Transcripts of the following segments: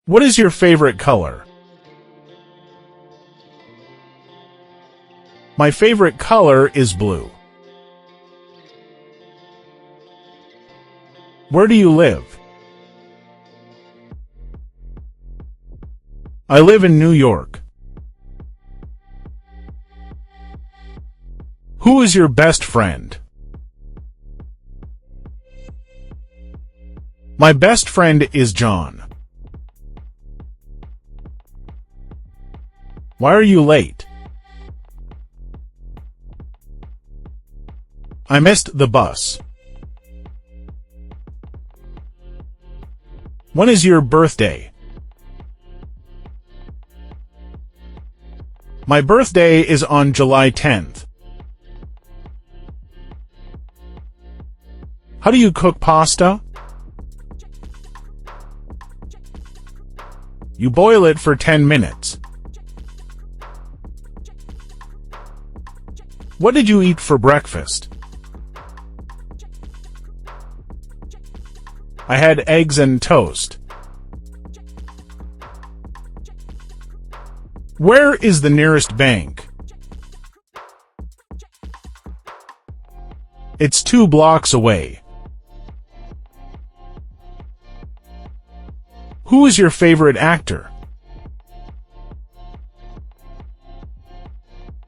What is your favorite color? My favorite color is blue. Where do you live? I live in New York. Who is your best friend? My best friend is John. Why are you late? I missed the bus. When is your birthday? My birthday is on July 10th. How do you cook pasta? You boil it for 10 minutes. What did you eat for breakfast? I had eggs and toast. Where is the nearest bank? It's 2 blocks away. Who is your favorite actor?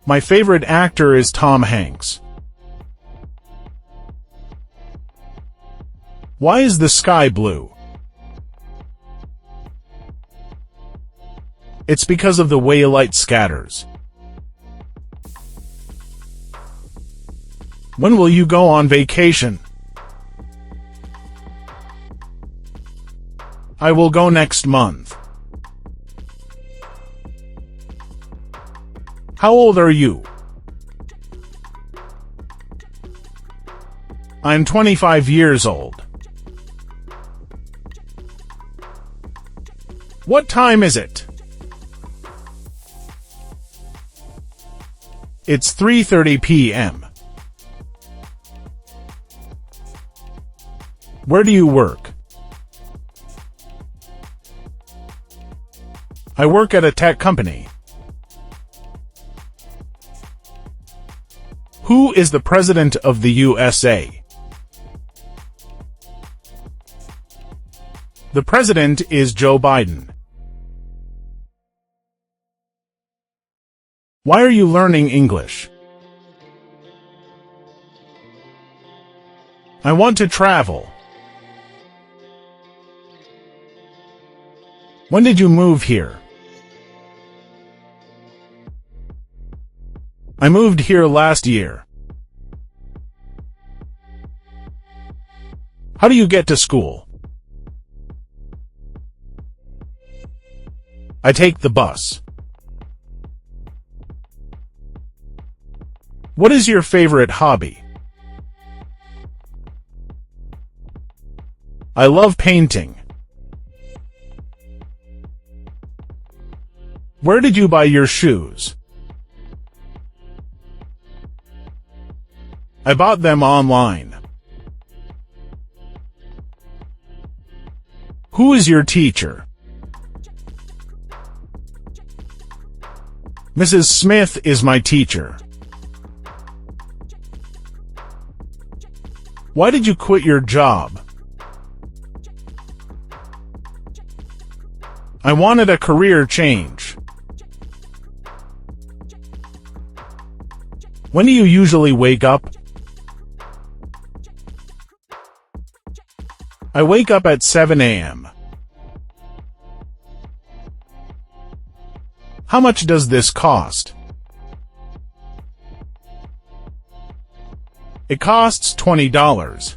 My favorite actor is Tom Hanks. Why is the sky blue? It's because of the way light scatters. When will you go on vacation? I will go next month. How old are you? I'm 25 years old. What time is it? It's 3:30 p.m. Where do you work? I work at a tech company. Who is the President of the USA? The President is Joe Biden. Why are you learning English? I want to travel. When did you move here? I moved here last year. How do you get to school? I take the bus. What is your favorite hobby? I love painting. Where did you buy your shoes? I bought them online. Who is your teacher? Mrs. Smith is my teacher. Why did you quit your job? I wanted a career change. When do you usually wake up? I wake up at 7 a.m. How much does this cost? It costs $20.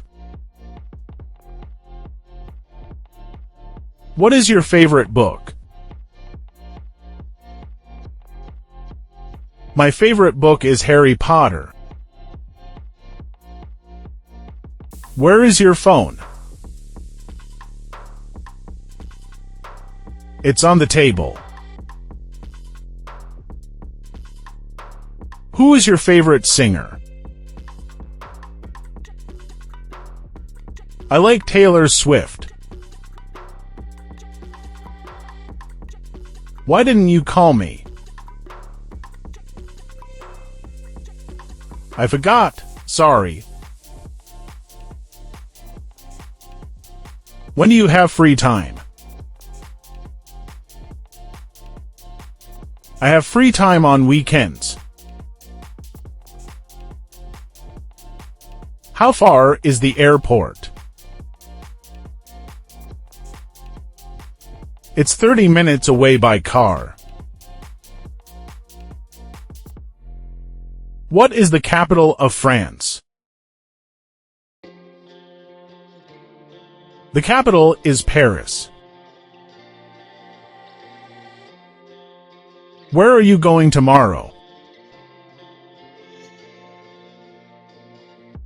What is your favorite book? My favorite book is Harry Potter. Where is your phone? It's on the table. Who is your favorite singer? I like Taylor Swift. Why didn't you call me? I forgot. Sorry. When do you have free time? I have free time on weekends. How far is the airport? It's 30 minutes away by car. What is the capital of France? The capital is Paris. Where are you going tomorrow?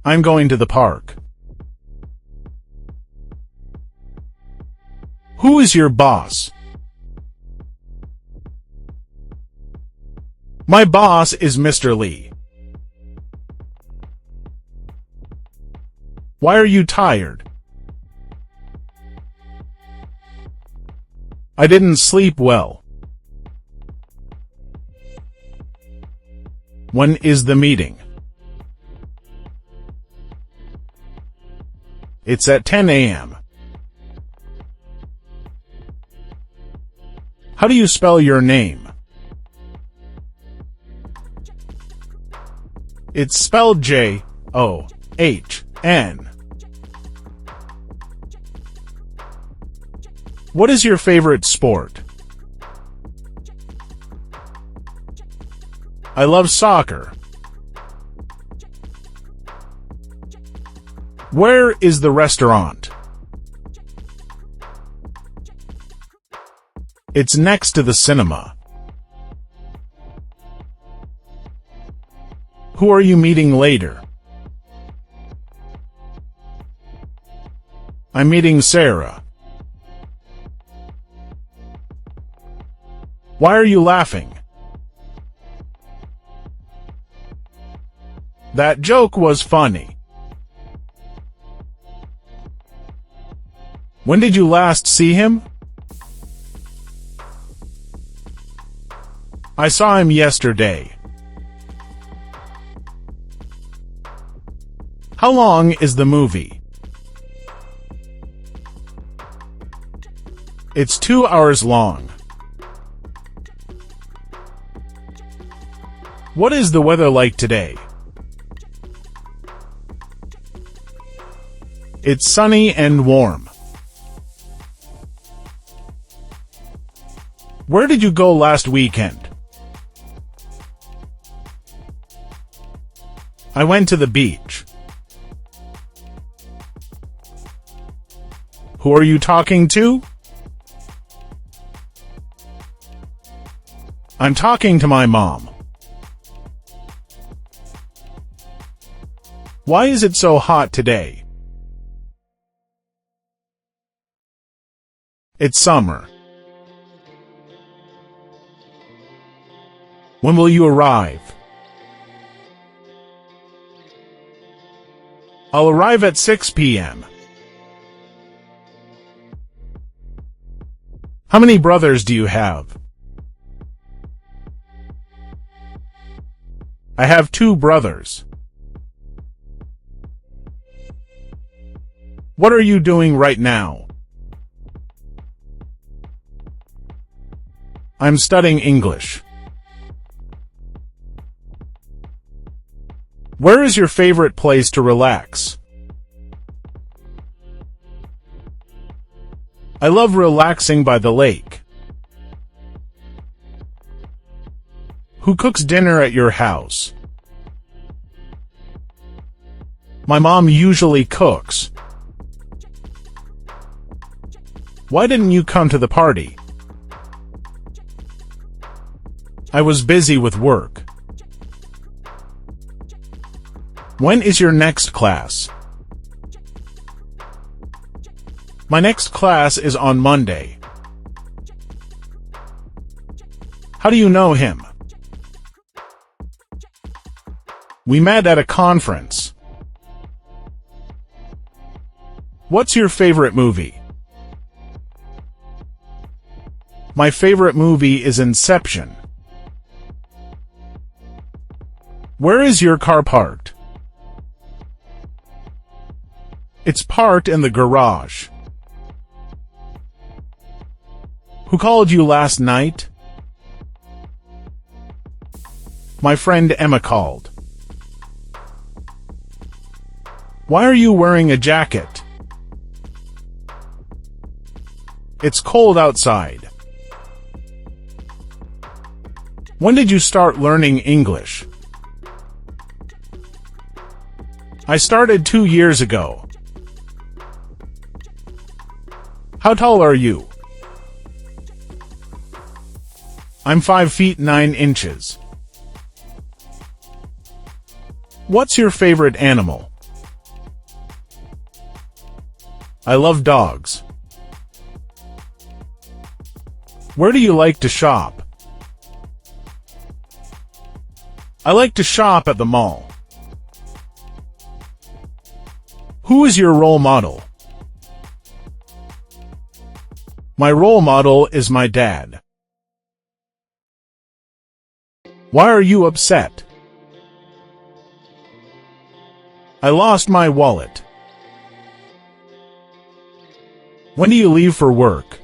I'm going to the park. Who is your boss? My boss is Mr. Lee. Why are you tired? I didn't sleep well. When is the meeting? It's at 10 a.m. How do you spell your name? It's spelled J-O-H-N. What is your favorite sport? I love soccer. Where is the restaurant? It's next to the cinema. Who are you meeting later? I'm meeting Sarah. Why are you laughing? That joke was funny. When did you last see him? I saw him yesterday. How long is the movie? It's 2 hours long. What is the weather like today? It's sunny and warm. Where did you go last weekend? I went to the beach. Who are you talking to? I'm talking to my mom. Why is it so hot today? It's summer. When will you arrive? I'll arrive at 6 p.m. How many brothers do you have? I have 2 brothers. What are you doing right now? I'm studying English. Where is your favorite place to relax? I love relaxing by the lake. Who cooks dinner at your house? My mom usually cooks. Why didn't you come to the party? I was busy with work. When is your next class? My next class is on Monday. How do you know him? We met at a conference. What's your favorite movie? My favorite movie is Inception. Where is your car parked? It's parked in the garage. Who called you last night? My friend Emma called. Why are you wearing a jacket? It's cold outside. When did you start learning English? I started 2 years ago. How tall are you? I'm 5 feet 9 inches. What's your favorite animal? I love dogs. Where do you like to shop? I like to shop at the mall. Who is your role model? My role model is my dad. Why are you upset? I lost my wallet. When do you leave for work?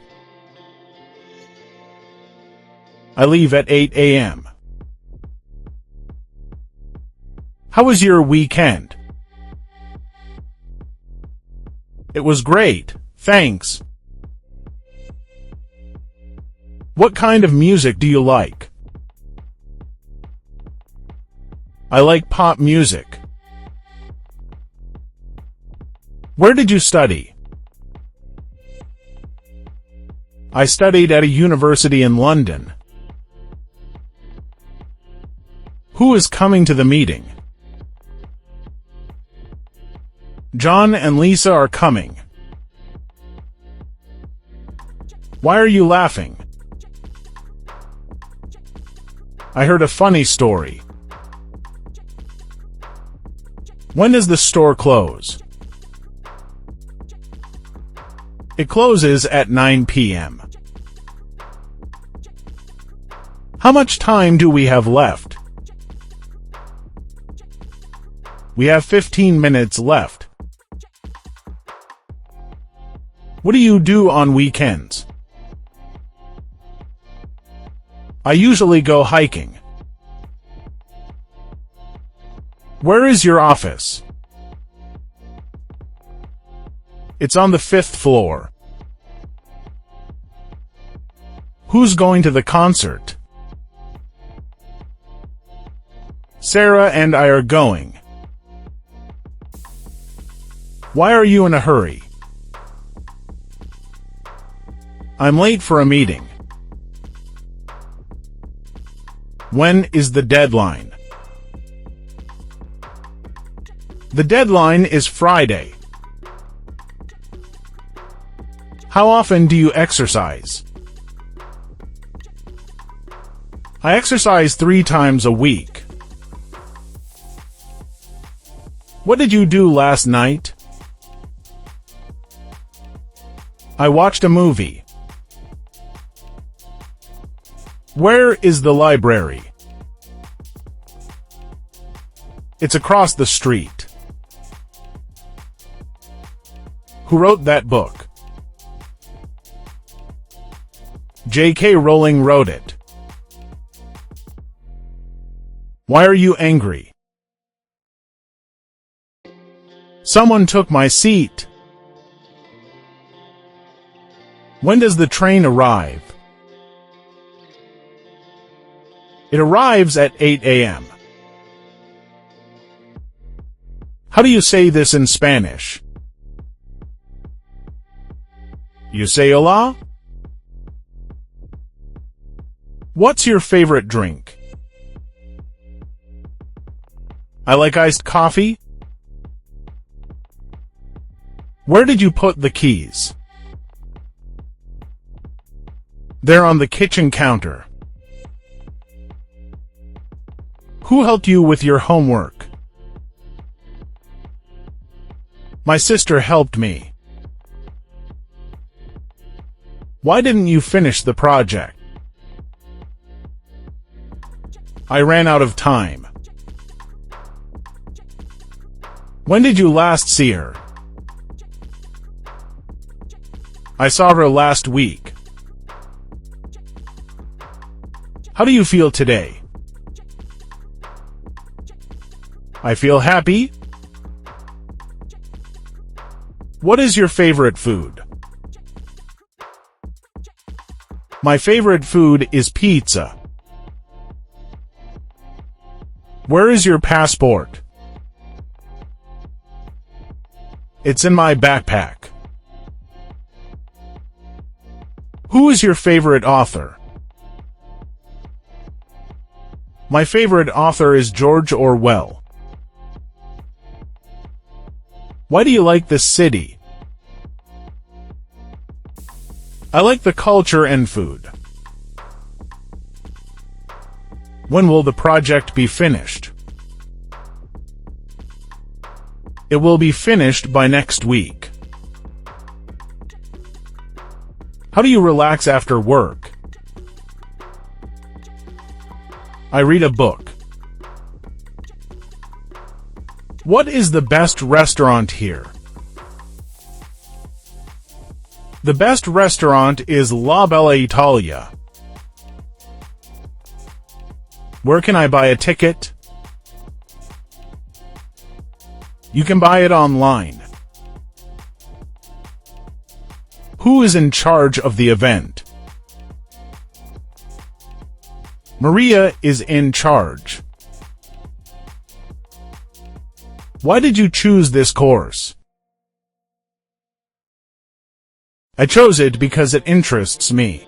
I leave at 8 a.m. How was your weekend? It was great, thanks. What kind of music do you like? I like pop music. Where did you study? I studied at a university in London. Who is coming to the meeting? John and Lisa are coming. Why are you laughing? I heard a funny story. When does the store close? It closes at 9 p.m. How much time do we have left? We have 15 minutes left. What do you do on weekends? I usually go hiking. Where is your office? It's on the 5th floor. Who's going to the concert? Sarah and I are going. Why are you in a hurry? I'm late for a meeting. When is the deadline? The deadline is Friday. How often do you exercise? I exercise 3 times a week. What did you do last night? I watched a movie. Where is the library? It's across the street. Who wrote that book? J.K. Rowling wrote it. Why are you angry? Someone took my seat. When does the train arrive? It arrives at 8 a.m. How do you say this in Spanish? You say hola? What's your favorite drink? I like iced coffee. Where did you put the keys? They're on the kitchen counter. Who helped you with your homework? My sister helped me. Why didn't you finish the project? I ran out of time. When did you last see her? I saw her last week. How do you feel today? I feel happy. What is your favorite food? My favorite food is pizza. Where is your passport? It's in my backpack. Who is your favorite author? My favorite author is George Orwell. Why do you like this city? I like the culture and food. When will the project be finished? It will be finished by next week. How do you relax after work? I read a book. What is the best restaurant here? The best restaurant is La Bella Italia. Where can I buy a ticket? You can buy it online. Who is in charge of the event? Maria is in charge. Why did you choose this course? I chose it because it interests me.